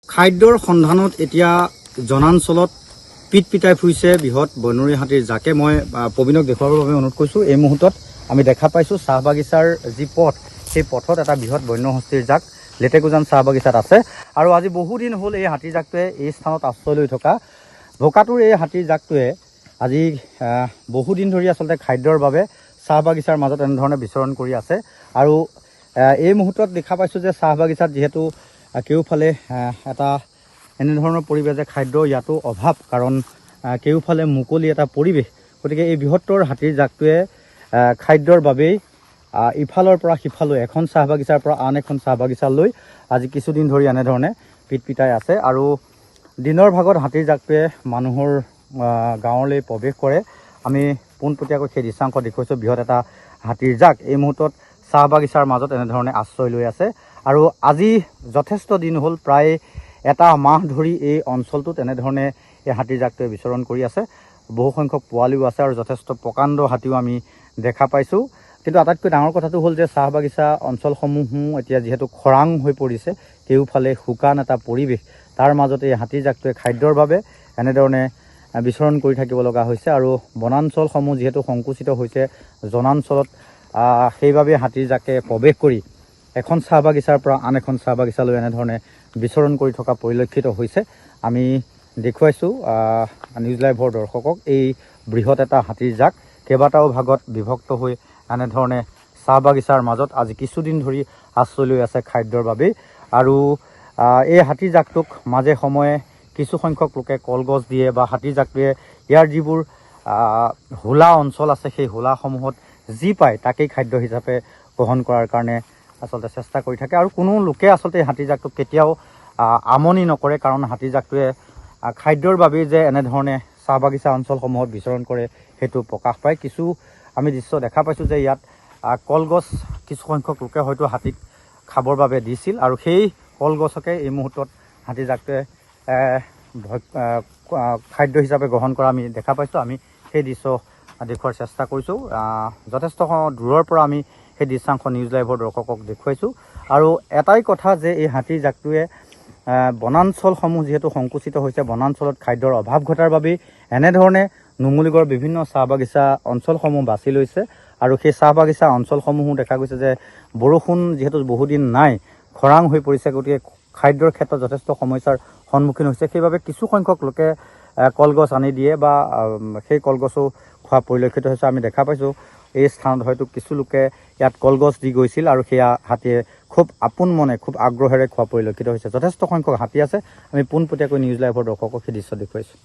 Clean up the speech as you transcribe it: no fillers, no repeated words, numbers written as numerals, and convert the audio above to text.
খাদ্যৰ সন্ধানত এতিয়া জনাঞ্চলত পিটপিটাই ফুৰিছে বৃহৎ বনৰীয়া হাতীৰ জাকে মই প্ৰবীণক দেখুৱাবৰ বাবে অনুৰোধ কৰিছোঁ। এই মুহূৰ্তত আমি দেখা পাইছোঁ চাহ বাগিচাৰ যি পথ, সেই পথত এটা বৃহৎ বন্য হস্তীৰ জাক লেটেকুজান চাহ বাগিচাত আছে। আৰু আজি বহুদিন হ'ল এই হাতীৰ জাকটোৱে এই স্থানত আশ্ৰয় লৈ থকা ভোকাটোৰ এই হাতীৰ জাকটোৱে আজি বহুদিন ধৰি আচলতে খাদ্যৰ বাবে চাহ বাগিচাৰ মাজত এনেধৰণে বিচৰণ কৰি আছে। আৰু এই মুহূৰ্তত দেখা পাইছোঁ যে চাহ বাগিচাত যিহেতু কেউফালে এটা এনেধৰণৰ পৰিৱেশ যে খাদ্যৰ ইয়াতো অভাৱ, কাৰণ কেউফালে মুকলি এটা পৰিৱেশ। গতিকে এই বৃহত্তৰ হাতীৰ জাকটোৱে খাদ্যৰ বাবেই ইফালৰ পৰা সিফালৈ এখন চাহ বাগিচাৰ পৰা আন এখন চাহ বাগিচালৈ আজি কিছুদিন ধৰি এনেধৰণে পিটপিটাই আছে। আৰু দিনৰ ভাগত হাতীৰ জাকটোৱে মানুহৰ গাঁৱলৈ প্ৰৱেশ কৰে। আমি পোনপটীয়াকৈ সেই দৃশ্যাংশ দেখুৱাইছোঁ। বৃহৎ এটা হাতীৰ জাক এই মুহূৰ্তত চাহ বাগিচাৰ মাজত এনেধৰণে আশ্ৰয় লৈ আছে। আৰু আজি যথেষ্ট দিন হ'ল, প্ৰায় এটা মাহ ধৰি এই অঞ্চলটোত এনেধৰণে এই হাতীৰ জাকটোৱে বিচৰণ কৰি আছে। বহুসংখ্যক পোৱালিও আছে আৰু যথেষ্ট প্ৰকাণ্ড হাতীও আমি দেখা পাইছোঁ। কিন্তু আটাইতকৈ ডাঙৰ কথাটো হ'ল যে চাহ বাগিচা অঞ্চলসমূহো এতিয়া যিহেতু খৰাং হৈ পৰিছে, কেউফালে শুকান এটা পৰিৱেশ, তাৰ মাজতে এই হাতীৰ জাকটোৱে খাদ্যৰ বাবে এনেধৰণে বিচৰণ কৰি থাকিব লগা হৈছে। আৰু বনাঞ্চলসমূহ যিহেতু সংকুচিত হৈছে জনাঞ্চলত, সেইবাবে হাতীৰ জাকে প্ৰৱেশ কৰি এখন চাহ বাগিচাৰ পৰা আন এখন চাহ বাগিচালৈ এনেধৰণে বিচৰণ কৰি থকা পৰিলক্ষিত হৈছে। আমি দেখুৱাইছোঁ নিউজ লাইভৰ দৰ্শকক এই বৃহৎ এটা হাতীৰ জাক কেইবাটাও ভাগত বিভক্ত হৈ এনেধৰণে চাহ বাগিচাৰ মাজত আজি কিছুদিন ধৰি আশ্ৰয় লৈ আছে খাদ্যৰ বাবেই। আৰু এই হাতীৰ জাকটোক মাজে সময়ে কিছুসংখ্যক লোকে কলগছ দিয়ে বা হাতীৰ জাকটোৱে ইয়াৰ যিবোৰ হোলা অঞ্চল আছে সেই হোলাসমূহত যি পায় তাকেই খাদ্য হিচাপে গ্ৰহণ কৰাৰ কাৰণে আচলতে চেষ্টা কৰি থাকে। আৰু কোনো লোকে আচলতে হাতীৰ জাকটোক কেতিয়াও আমনি নকৰে, কাৰণ হাতীৰ জাকটোৱে খাদ্যৰ বাবেই যে এনেধৰণে চাহ বাগিচা অঞ্চলসমূহত বিচৰণ কৰে সেইটো প্ৰকাশ পায়। কিছু আমি দৃশ্য দেখা পাইছোঁ যে ইয়াত কলগছ কিছুসংখ্যক লোকে হয়তো হাতীক খাবৰ বাবে দিছিল, আৰু সেই কলগছকে এই মুহূৰ্তত হাতীৰ জাকটোৱে খাদ্য হিচাপে গ্ৰহণ কৰা আমি দেখা পাইছোঁ। আমি সেই দৃশ্য দেখুওৱাৰ চেষ্টা কৰিছোঁ। যথেষ্ট দূৰৰ পৰা আমি সেই দৃশ্যাংশ নিউজ লাইভৰ দৰ্শকক দেখুৱাইছোঁ। আৰু এটাই কথা যে এই হাতীৰ জাকটোৱে বনাঞ্চলসমূহ যিহেতু সংকুচিত হৈছে, বনাঞ্চলত খাদ্যৰ অভাৱ ঘটাৰ বাবেই এনেধৰণে নুমলীগড় বিভিন্ন চাহ বাগিচা অঞ্চলসমূহ বাছি লৈছে। আৰু সেই চাহ বাগিচা অঞ্চলসমূহো দেখা গৈছে যে বৰষুণ যিহেতু বহুদিন নাই, খৰাং হৈ পৰিছে, গতিকে খাদ্যৰ ক্ষেত্ৰত যথেষ্ট সমস্যাৰ সন্মুখীন হৈছে। সেইবাবে কিছুসংখ্যক লোকে কলগছ আনি দিয়ে বা সেই কলগছো খোৱা পৰিলক্ষিত হৈছে। আমি দেখা পাইছোঁ এই স্থানত হয়তো কিছু লোকে ইয়াত কলগছ দি গৈছিল আৰু সেয়া হাতীয়ে খুব আপোন মনে খুব আগ্ৰহেৰে খোৱা পৰিলক্ষিত হৈছে। যথেষ্ট সংখ্যক হাতী আছে। আমি পোনপটীয়াকৈ নিউজ লাইভৰ দৰ্শকক সেই দৃশ্য দেখুৱাইছোঁ।